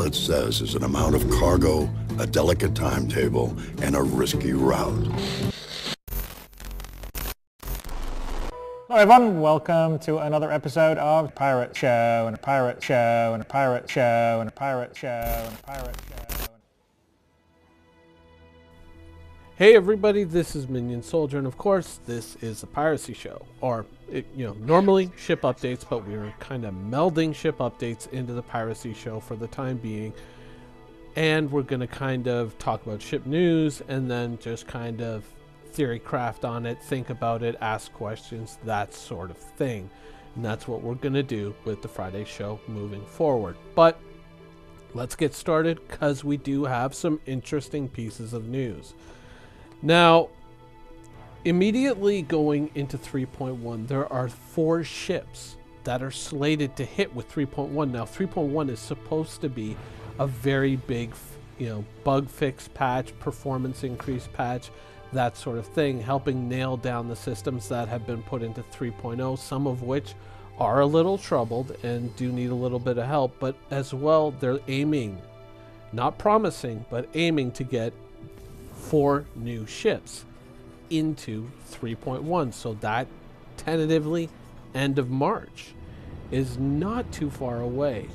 it says is an amount of cargo, a delicate timetable, and a risky route. Hello everyone, welcome to another episode of Pirate Show and a Pirate Show and a Pirate Show and a Pirate Show and a Pirate Show. Hey everybody, this is Minion Soldier, and of course this is the Piracy Show, or normally ship updates, but we're kind of melding ship updates into the Piracy Show for the time being, and we're going to kind of talk about ship news and then just kind of theory craft on it, think about it, ask questions, that sort of thing. And that's what we're going to do with the Friday show moving forward. But let's get started, because we do have some interesting pieces of news. Now, immediately going into 3.1, there are 4 ships that are slated to hit with 3.1. Now, 3.1 is supposed to be a very big, bug fix patch, performance increase patch, that sort of thing, helping nail down the systems that have been put into 3.0, some of which are a little troubled and do need a little bit of help, but as well they're aiming, not promising, but aiming to get 4 new ships into 3.1, so that tentatively end of March is not too far away.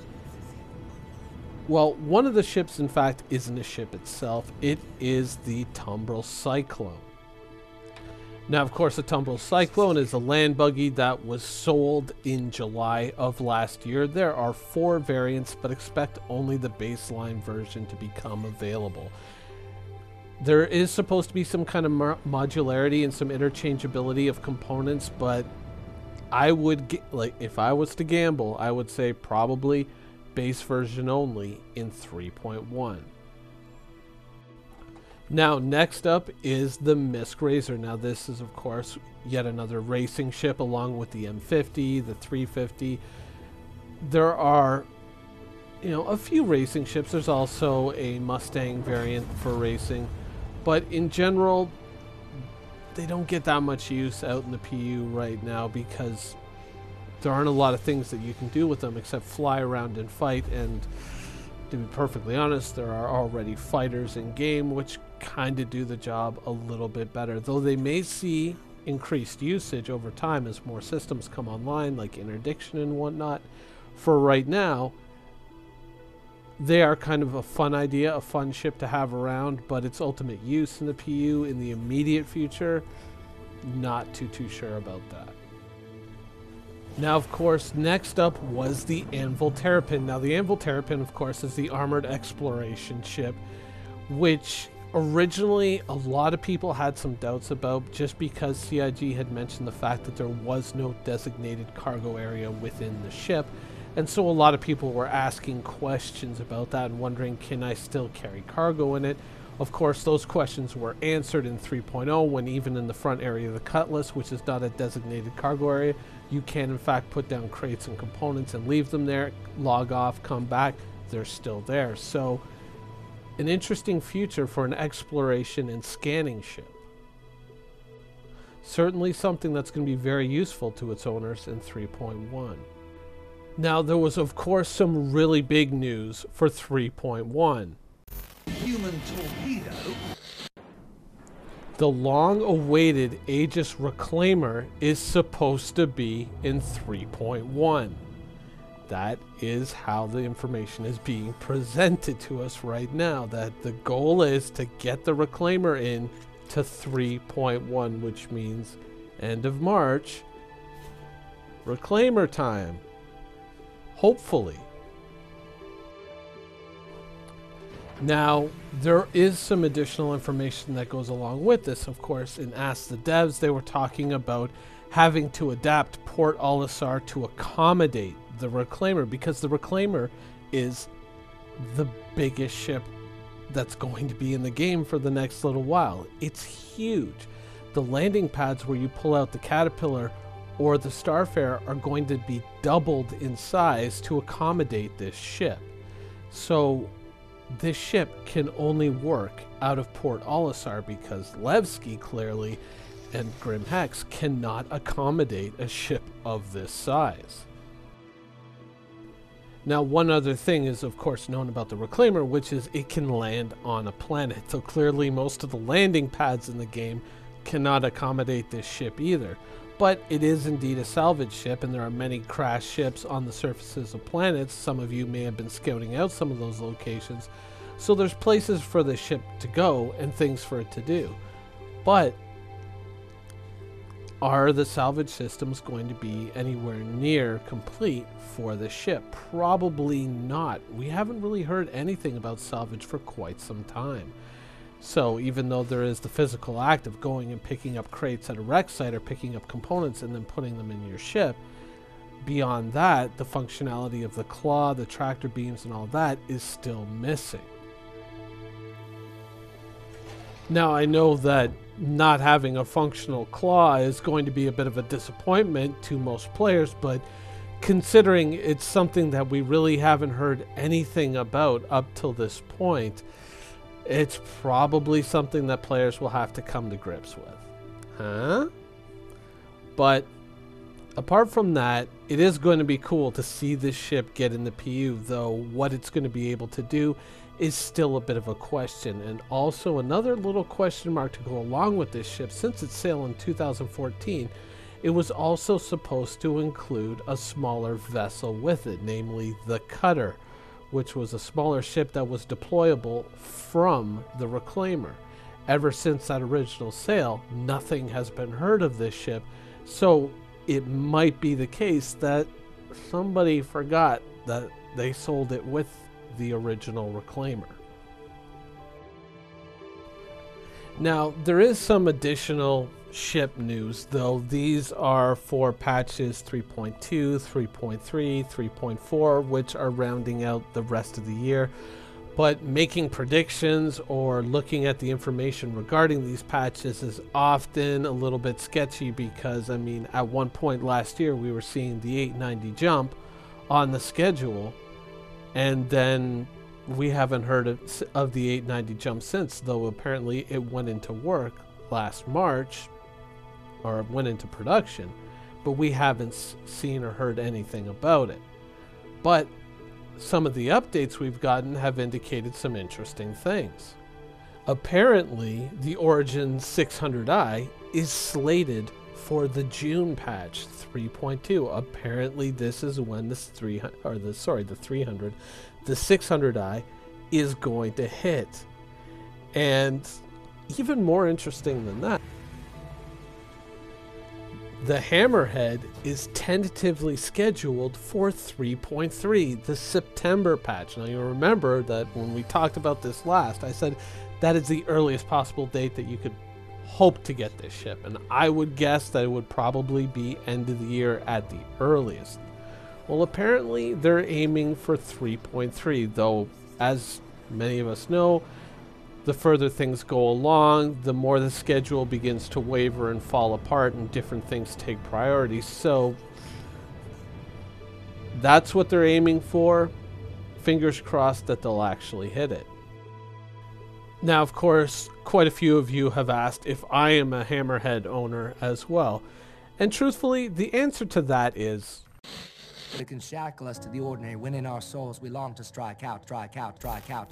Well, one of the ships, in fact, isn't a ship itself. It is the Tumbrill Cyclone. Now, of course, the Tumbrill Cyclone is a land buggy that was sold in July of last year. There are 4 variants, but expect only the baseline version to become available. There is supposed to be some kind of modularity and some interchangeability of components, but I would, if I was to gamble, I would say probably base version only in 3.1. Now, next up is the Misc Razor. Now, this is, of course, yet another racing ship along with the M50, the 350. There are, a few racing ships. There's also a Mustang variant for racing. But in general, they don't get that much use out in the PU right now because there aren't a lot of things that you can do with them except fly around and fight, and to be perfectly honest, there are already fighters in game which kind of do the job a little bit better, though they may see increased usage over time as more systems come online like interdiction and whatnot. For right now, they are kind of a fun idea, a fun ship to have around, but its ultimate use in the PU in the immediate future, not too sure about that. Now, of course, next up was the Anvil Terrapin. Now, the Anvil Terrapin, of course, is the armored exploration ship, which originally a lot of people had some doubts about just because CIG had mentioned the fact that there was no designated cargo area within the ship. And so a lot of people were asking questions about that and wondering, can I still carry cargo in it? Of course, those questions were answered in 3.0 when even in the front area of the Cutlass, which is not a designated cargo area, you can in fact put down crates and components and leave them there, log off, come back, they're still there. So an interesting future for an exploration and scanning ship. Certainly something that's going to be very useful to its owners in 3.1. Now, there was of course some really big news for 3.1. Human torpedo. The long-awaited Aegis Reclaimer is supposed to be in 3.1. That is how the information is being presented to us right now, that the goal is to get the Reclaimer in to 3.1, which means end of March, Reclaimer time. Hopefully. Now, there is some additional information that goes along with this. Of course, in Ask the Devs, they were talking about having to adapt Port Olisar to accommodate the Reclaimer, because the Reclaimer is the biggest ship that's going to be in the game for the next little while. It's huge. The landing pads where you pull out the Caterpillar or the Starfarer are going to be doubled in size to accommodate this ship. So this ship can only work out of Port Olisar because Levski clearly and Grim Hex cannot accommodate a ship of this size. Now, one other thing is, of course, known about the Reclaimer, which is it can land on a planet. So clearly most of the landing pads in the game cannot accommodate this ship either. But it is indeed a salvage ship, and there are many crash ships on the surfaces of planets. Some of you may have been scouting out some of those locations. So there's places for the ship to go and things for it to do. But are the salvage systems going to be anywhere near complete for the ship? Probably not. We haven't really heard anything about salvage for quite some time. So even though there is the physical act of going and picking up crates at a wreck site or picking up components and then putting them in your ship, beyond that, the functionality of the claw, the tractor beams and all that is still missing. Now, I know that not having a functional claw is going to be a bit of a disappointment to most players, but considering it's something that we really haven't heard anything about up till this point, it's probably something that players will have to come to grips with. But apart from that, it is going to be cool to see this ship get in the PU, though what it's going to be able to do is still a bit of a question. And also another little question mark to go along with this ship, since its sale in 2014, it was also supposed to include a smaller vessel with it, namely the Cutter, which was a smaller ship that was deployable from the Reclaimer. Ever since that original sale, nothing has been heard of this ship, so it might be the case that somebody forgot that they sold it with the original Reclaimer. Now, there is some additional ship news, though. These are for patches 3.2, 3.3, 3.4, which are rounding out the rest of the year. But making predictions or looking at the information regarding these patches is often a little bit sketchy, because, I mean, at one point last year we were seeing the 890 jump on the schedule, and then we haven't heard of the 890 jump since, though apparently it went into work last March, or went into production, but we haven't seen or heard anything about it. But some of the updates we've gotten have indicated some interesting things. Apparently, the Origin 600i is slated for the June patch 3.2. Apparently, this is when the 600i is going to hit. And even more interesting than that, the Hammerhead is tentatively scheduled for 3.3, the September patch. Now, you remember that when we talked about this last, I said that is the earliest possible date that you could hope to get this ship, and I would guess that it would probably be end of the year at the earliest. Well, apparently they're aiming for 3.3, though as many of us know, the further things go along, the more the schedule begins to waver and fall apart and different things take priority. So that's what they're aiming for. Fingers crossed that they'll actually hit it. Now, of course, quite a few of you have asked if I am a Hammerhead owner as well. And truthfully, the answer to that is, it can shackle us to the ordinary, when in our souls we long to strike out, strike out, strike out.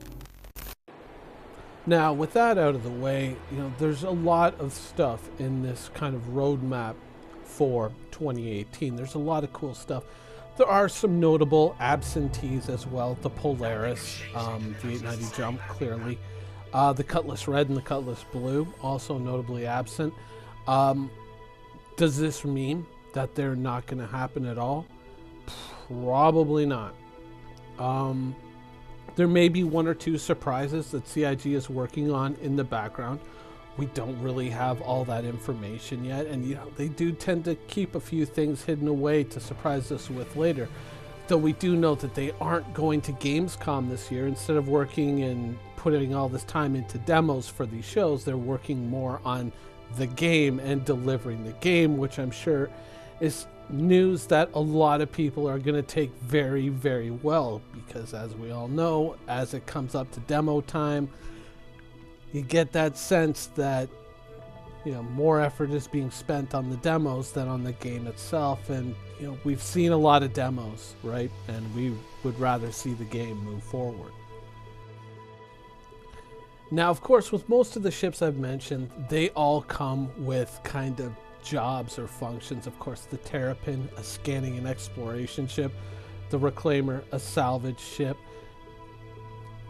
Now, with that out of the way, you know, there's a lot of stuff in this kind of roadmap for 2018. There's a lot of cool stuff. There are some notable absentees as well. The Polaris, the 890 jump, clearly. The Cutlass Red and the Cutlass Blue, also notably absent. Does this mean that they're not going to happen at all? Probably not. There may be one or two surprises that CIG is working on in the background. We don't really have all that information yet, and you know, they do tend to keep a few things hidden away to surprise us with later. Though we do know that they aren't going to Gamescom this year. Instead of working and putting all this time into demos for these shows, they're working more on the game and delivering the game, which I'm sure is news that a lot of people are going to take very, very well, because as we all know, as it comes up to demo time, you get that sense that more effort is being spent on the demos than on the game itself. And we've seen a lot of demos, right? And we would rather see the game move forward. Now, of course, with most of the ships I've mentioned, they all come with kind of jobs or functions. Of course, the Terrapin, a scanning and exploration ship, the Reclaimer, a salvage ship.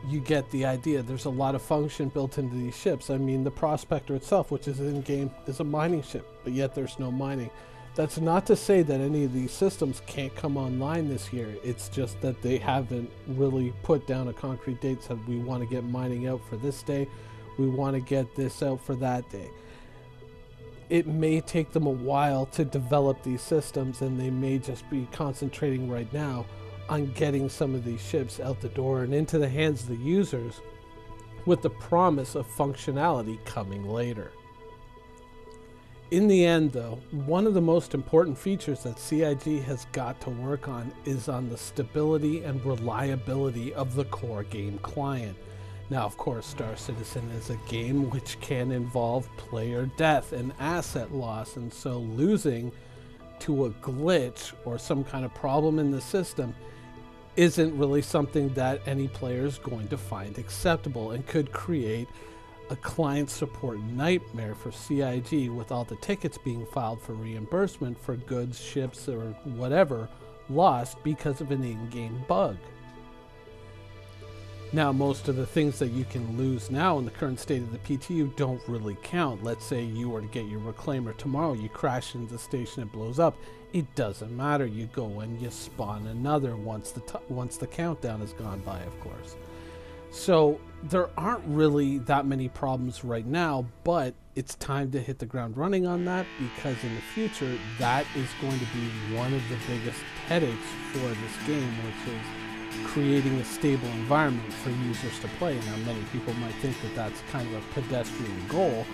You get the idea. There's a lot of function built into these ships. I mean, the Prospector itself, which is in-game, is a mining ship, but yet there's no mining. That's not to say that any of these systems can't come online this year. It's just that they haven't really put down a concrete date, said we want to get mining out for this day, we want to get this out for that day. It may take them a while to develop these systems, and they may just be concentrating right now on getting some of these ships out the door and into the hands of the users, with the promise of functionality coming later. In the end, though, one of the most important features that CIG has got to work on is on the stability and reliability of the core game client. Now, of course, Star Citizen is a game which can involve player death and asset loss, and so losing to a glitch or some kind of problem in the system isn't really something that any player is going to find acceptable, and could create a client support nightmare for CIG, with all the tickets being filed for reimbursement for goods, ships, or whatever lost because of an in-game bug. Now, most of the things that you can lose now in the current state of the PTU don't really count. Let's say you were to get your Reclaimer tomorrow, you crash into the station, it blows up. It doesn't matter. You go and you spawn another once the countdown has gone by, of course. So there aren't really that many problems right now, but it's time to hit the ground running on that, because in the future that is going to be one of the biggest headaches for this game, which is creating a stable environment for users to play. Now, many people might think that that's kind of a pedestrian goal,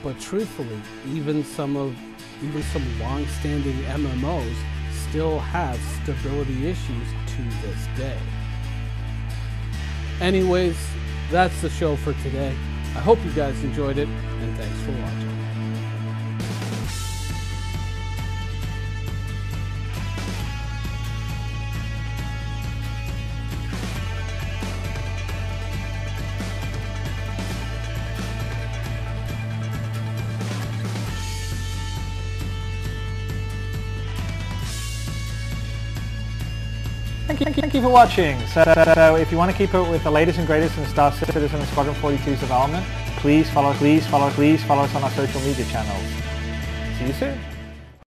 but truthfully, even some long-standing MMOs still have stability issues to this day. Anyways, that's the show for today. I hope you guys enjoyed it, and thanks for watching. Thank you for watching. So if you want to keep up with the latest and greatest in Star Citizen and Squadron 42's development, please follow us on our social media channels. See you soon.